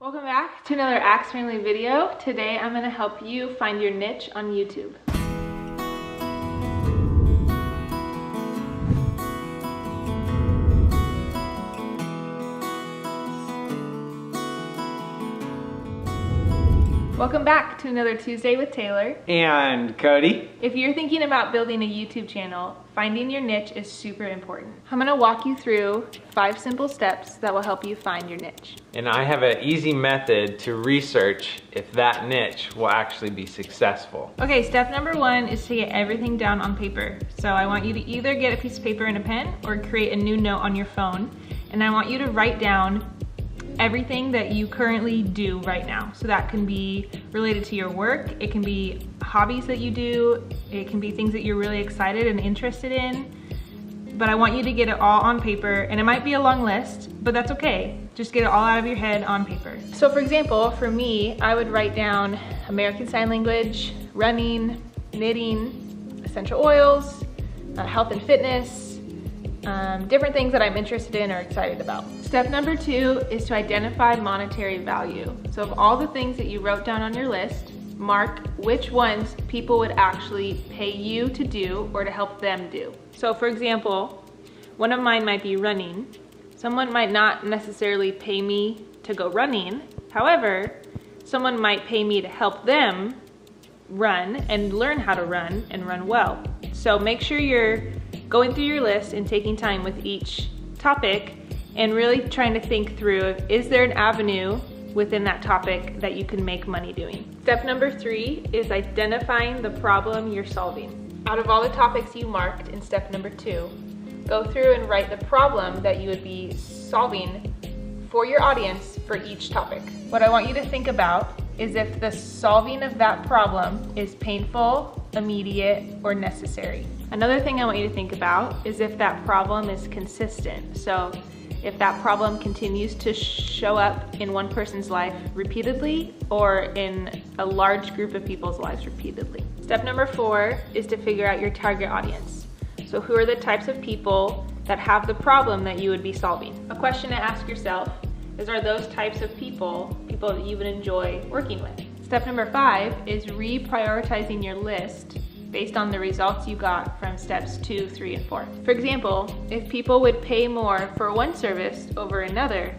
Welcome back to another Axe Family video. Today I'm going to help you find your niche on YouTube. Welcome back to another Tuesday with Taylor and Cody. If you're thinking about building a YouTube channel, finding your niche is super important. I'm gonna walk you through 5 simple steps that will help you find your niche. And I have an easy method to research if that niche will actually be successful. Okay, step number 1 is to get everything down on paper. So I want you to either get a piece of paper and a pen or create a new note on your phone. And I want you to write down everything that you currently do right now. So that can be related to your work, it can be hobbies that you do, it can be things that you're really excited and interested in. But I want you to get it all on paper, and it might be a long list, but that's okay. Just get it all out of your head on paper. So for example, for me, I would write down American Sign Language, running, knitting, essential oils, health and fitness, different things that I'm interested in or excited about. Step number 2 is to identify monetary value. So of all the things that you wrote down on your list, mark which ones people would actually pay you to do or to help them do. So for example, one of mine might be running. Someone might not necessarily pay me to go running. However, someone might pay me to help them run and learn how to run and run well. So make sure you're going through your list and taking time with each topic and really trying to think through, is there an avenue within that topic that you can make money doing? Step number 3 is identifying the problem you're solving. Out of all the topics you marked in step number 2, go through and write the problem that you would be solving for your audience for each topic. What I want you to think about is if the solving of that problem is painful, immediate, or necessary. Another thing I want you to think about is if that problem is consistent. So if that problem continues to show up in one person's life repeatedly or in a large group of people's lives repeatedly. Step number 4 is to figure out your target audience. So who are the types of people that have the problem that you would be solving? A question to ask yourself is, are those types of people that you would enjoy working with? Step number 5 is reprioritizing your list based on the results you got from steps 2, 3, and 4. For example, if people would pay more for one service over another,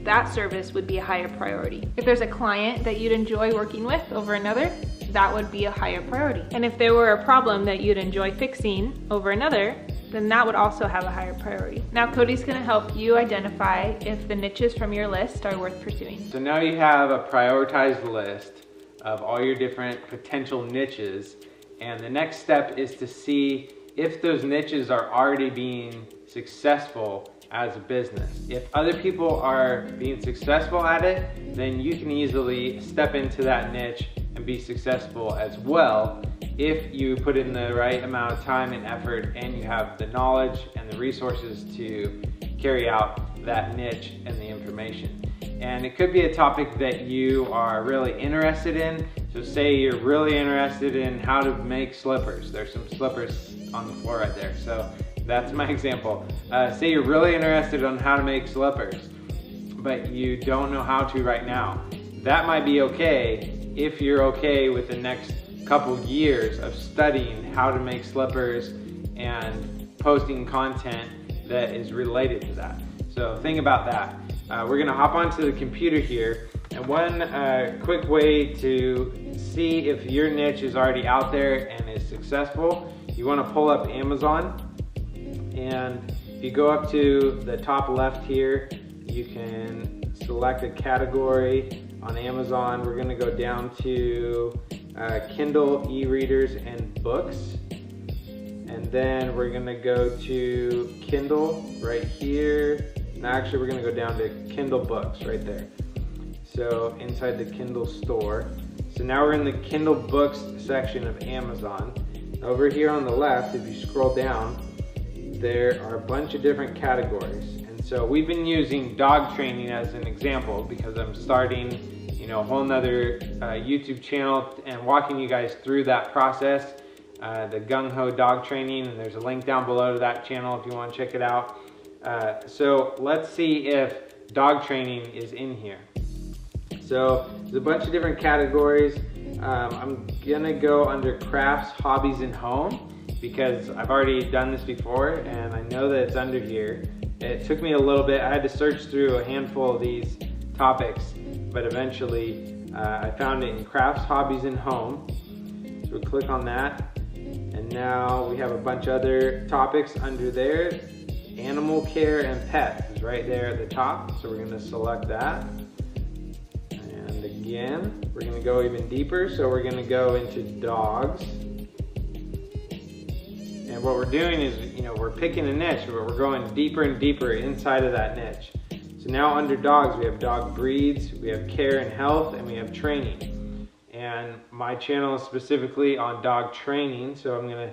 that service would be a higher priority. If there's a client that you'd enjoy working with over another, that would be a higher priority. And if there were a problem that you'd enjoy fixing over another, then that would also have a higher priority. Now Cody's gonna help you identify if the niches from your list are worth pursuing. So now you have a prioritized list of all your different potential niches, and the next step is to see if those niches are already being successful as a business. If other people are being successful at it, then you can easily step into that niche and be successful as well if you put in the right amount of time and effort and you have the knowledge and the resources to carry out that niche and the information. And it could be a topic that you are really interested in. So say you're really interested in how to make slippers. There's some slippers on the floor right there. So that's my example. Say you're really interested on how to make slippers, but you don't know how to right now. That might be okay if you're okay with the next couple years of studying how to make slippers and posting content that is related to that. So think about that. We're gonna hop onto the computer here, and one quick way to see if your niche is already out there and is successful, you wanna pull up Amazon, and if you go up to the top left here, you can select a category on Amazon. We're gonna go down to Kindle e-readers and books, and then we're gonna go to Kindle right here. And actually we're gonna go down to Kindle books right there. So inside the Kindle store. So now we're in the Kindle books section of Amazon. Over here on the left, if you scroll down, there are a bunch of different categories. And so we've been using dog training as an example because I'm starting a whole nother YouTube channel and walking you guys through that process, the Gung Ho dog training, and there's a link down below to that channel if you want to check it out. So let's see if dog training is in here. So there's a bunch of different categories. I'm gonna go under crafts, hobbies, and home because I've already done this before and I know that it's under here. It took me a little bit. I had to search through a handful of these topics, but eventually I found it in crafts, hobbies, and home. So we'll click on that. And now we have a bunch of other topics under there. Animal care and pets is right there at the top. So we're gonna select that. And again, we're gonna go even deeper. So we're gonna go into dogs. And what we're doing is, we're picking a niche, but we're going deeper and deeper inside of that niche. So now under dogs, we have dog breeds, we have care and health, and we have training. And my channel is specifically on dog training, so I'm gonna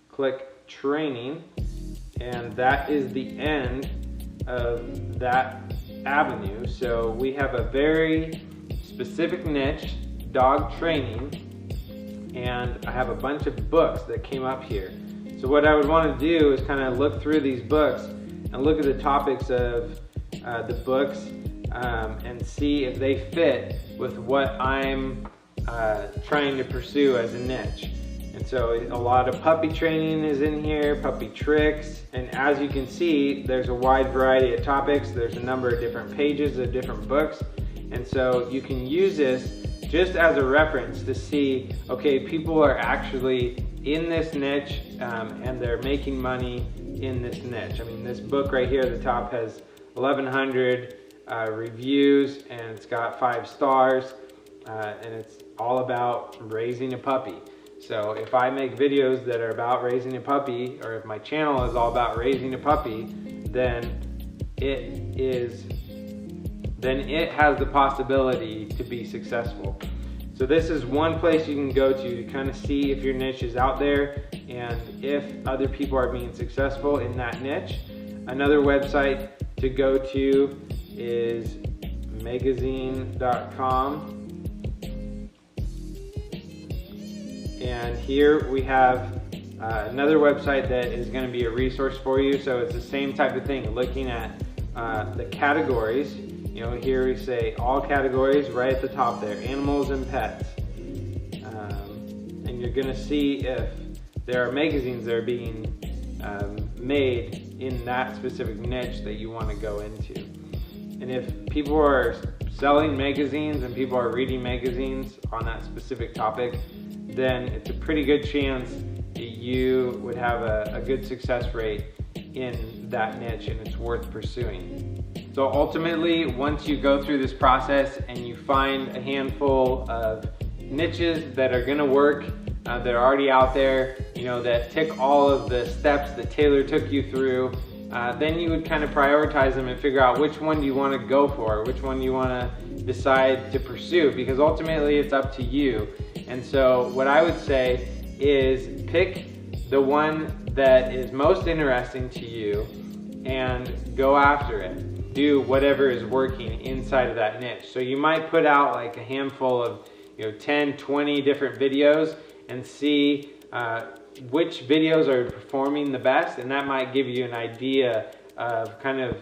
click training, and that is the end of that avenue. So we have a very specific niche, dog training, and I have a bunch of books that came up here. So what I would want to do is kind of look through these books and look at the topics of the books and see if they fit with what I'm trying to pursue as a niche. And so a lot of puppy training is in here, puppy tricks, and as you can see, there's a wide variety of topics. There's a number of different pages of different books, and so you can use this just as a reference to see, okay, people are actually in this niche and they're making money in this niche. I mean, this book right here at the top has 1,100 reviews and it's got 5 stars and it's all about raising a puppy. So if I make videos that are about raising a puppy, or if my channel is all about raising a puppy, then it has the possibility to be successful. So this is one place you can go to kind of see if your niche is out there and if other people are being successful in that niche. Another website to go to is magazine.com. And here we have another website that is going to be a resource for you. So it's the same type of thing, looking at the categories. Here we say all categories right at the top there, animals and pets. And you're gonna see if there are magazines that are being made in that specific niche that you wanna go into. And if people are selling magazines and people are reading magazines on that specific topic, then it's a pretty good chance that you would have a good success rate in that niche and it's worth pursuing. So ultimately, once you go through this process and you find a handful of niches that are gonna work, that are already out there, that tick all of the steps that Taylor took you through, then you would kind of prioritize them and figure out which one do you wanna go for, which one you wanna decide to pursue, because ultimately it's up to you. And so what I would say is pick the one that is most interesting to you and go after it. Do whatever is working inside of that niche. So you might put out like a handful of 10, 20 different videos and see which videos are performing the best, and that might give you an idea of kind of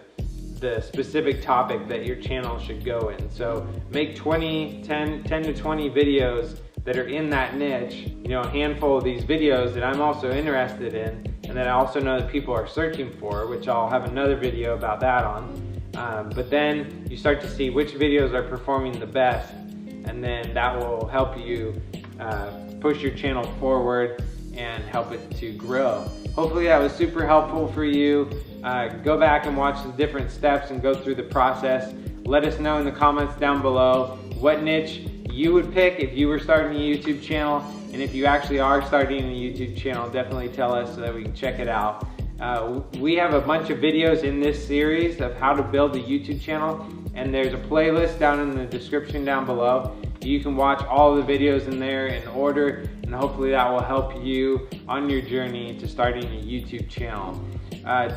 the specific topic that your channel should go in. So make 10 to 20 videos that are in that niche, a handful of these videos that I'm also interested in and that I also know that people are searching for, which I'll have another video about that on. But then you start to see which videos are performing the best, and then that will help you push your channel forward and help it to grow. Hopefully that was super helpful for you. Go back and watch the different steps and go through the process. Let us know in the comments down below what niche you would pick if you were starting a YouTube channel, and if you actually are starting a YouTube channel, definitely tell us so that we can check it out. We have a bunch of videos in this series of how to build a YouTube channel, and there's a playlist down in the description down below. You can watch all the videos in there in order, and hopefully that will help you on your journey to starting a YouTube channel.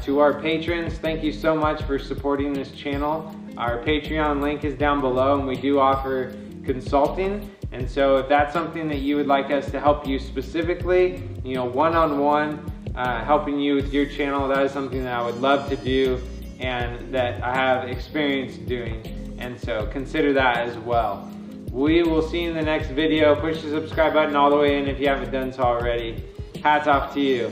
To our patrons, thank you so much for supporting this channel. Our Patreon link is down below, and we do offer consulting. And so if that's something that you would like us to help you specifically, one-on-one, helping you with your channel, that is something that I would love to do and that I have experience doing. And so consider that as well. We will see you in the next video. Push the subscribe button all the way in if you haven't done so already. Hats off to you.